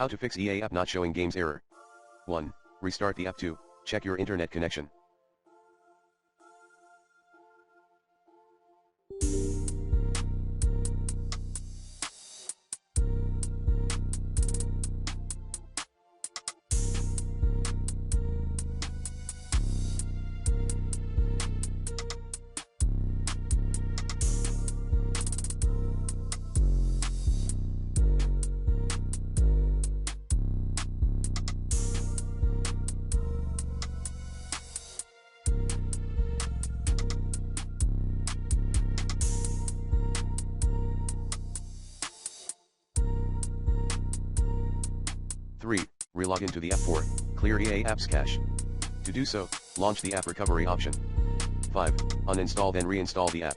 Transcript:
How to fix EA app not showing games error. 1. Restart the app. 2. Check your internet connection. Three. Relog into the app. 4. Clear EA apps cache. To do so, launch the app recovery option. 5. Uninstall then reinstall the app.